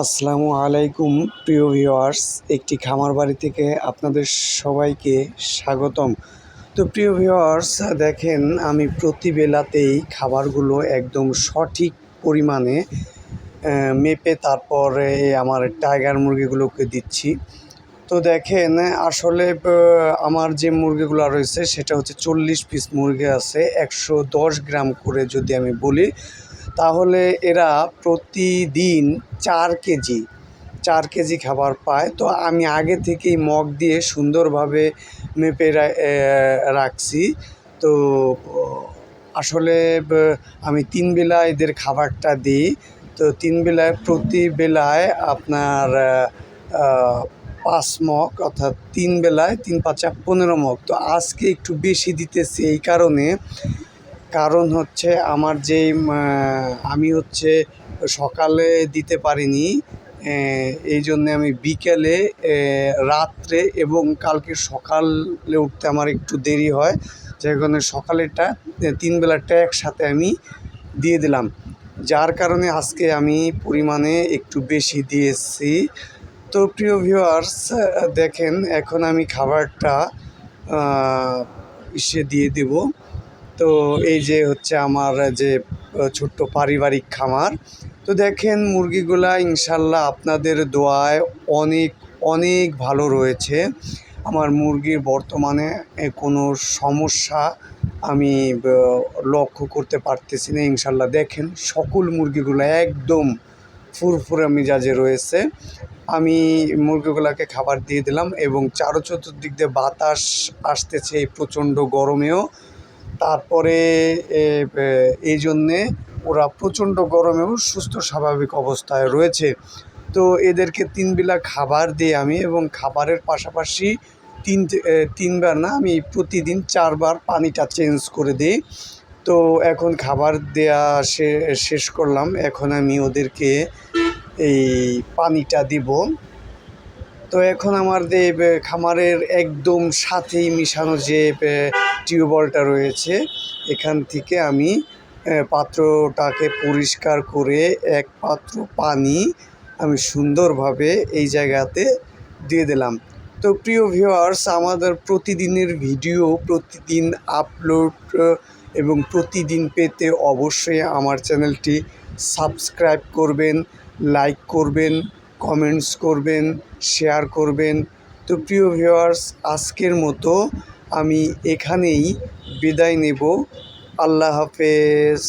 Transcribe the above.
আসসালামু আলাইকুম প্রিয় ভিউয়ার্স, একটি খামার বাড়ি থেকে আপনাদের সবাইকে স্বাগতম। তো প্রিয় ভিউয়ার্স, দেখেন আমি প্রতি বেলাতেই খাবারগুলো একদম সঠিক পরিমাণে মেপে তারপরে আমার টাইগার মুরগিগুলোকে দিচ্ছি। তো দেখেন আসলে আমার যে মুরগিগুলো রয়েছে সেটা হচ্ছে 40 পিস মুরগি আছে, 110 গ্রাম করে যদি আমি বলি, তাহলে এরা প্রতিদিন 4 কেজি খাবার পায়। তো আমি আগে থেকেই মগ দিয়ে সুন্দরভাবে মেপে রাখছি। তো আসলে আমি 3 বেলা এদের খাবারটা দিই। তো 3 বেলায় প্রতি বেলায় আপনার 5 মগ, অর্থাৎ 3 বেলায় 3 পাঁচা 15 মগ। তো আজকে একটু বেশি দিতেছি এই কারণ হচ্ছে আমার যেই আমি হচ্ছে সকালে দিতে পারিনি, এই জন্যে আমি বিকেলে, রাত্রে এবং কালকে সকালে উঠতে আমার একটু দেরি হয়, যার কারণে সকালেরটা 3 বেলাটা একসাথে আমি দিয়ে দিলাম, যার কারণে আজকে আমি পরিমাণে একটু বেশি দিয়েছি। তো প্রিয় ভিউয়ার্স, দেখেন এখন আমি খাবারটা দিয়ে দেব। তো এই যে হচ্ছে আমার যে ছোট্ট পারিবারিক খামার। তো দেখেন মুরগিগুলা ইনশাল্লাহ আপনাদের দোয়ায় অনেক অনেক ভালো রয়েছে। আমার মুরগির বর্তমানে কোনো সমস্যা আমি লক্ষ্য করতে পারতেছি না। ইনশাল্লাহ দেখেন সকল মুরগিগুলো একদম ফুরফুরে মেজাজে রয়েছে। আমি মুরগিগুলোকে খাবার দিয়ে দিলাম এবং চতুর্দিক দিয়ে বাতাস আসতেছে এই প্রচণ্ড গরমেও। তারপরে এই জন্যে ওরা প্রচণ্ড গরমেও সুস্থ স্বাভাবিক অবস্থায় রয়েছে। তো এদেরকে 3 বেলা খাবার দিই আমি, এবং খাবারের পাশাপাশি 3বার না, আমি প্রতিদিন 4বার পানিটা চেঞ্জ করে দিই। তো এখন খাবার দেয়া শেষ করলাম, এখন আমি ওদেরকে এই পানিটা দিব। তো এখন আমার যে খামারের একদম সাথেই মিশানো যে টিউবওয়েলটা রয়েছে, এখান থেকে আমি পাত্রটাকে পরিষ্কার করে এক পাত্র পানি আমি সুন্দরভাবে এই জায়গাতে দিয়ে দিলাম। তো প্রিয় ভিউয়ার্স, আমাদের প্রতিদিনের ভিডিও প্রতিদিন আপলোড এবং প্রতিদিন পেতে অবশ্যই আমার চ্যানেলটি সাবস্ক্রাইব করবেন, লাইক করবেন, কমেন্টস করবেন, শেয়ার করবেন। তো প্রিয় ভিউয়ার্স, আজকের মতো আমি এখানেই বিদায় নেব। আল্লাহ হাফেজ।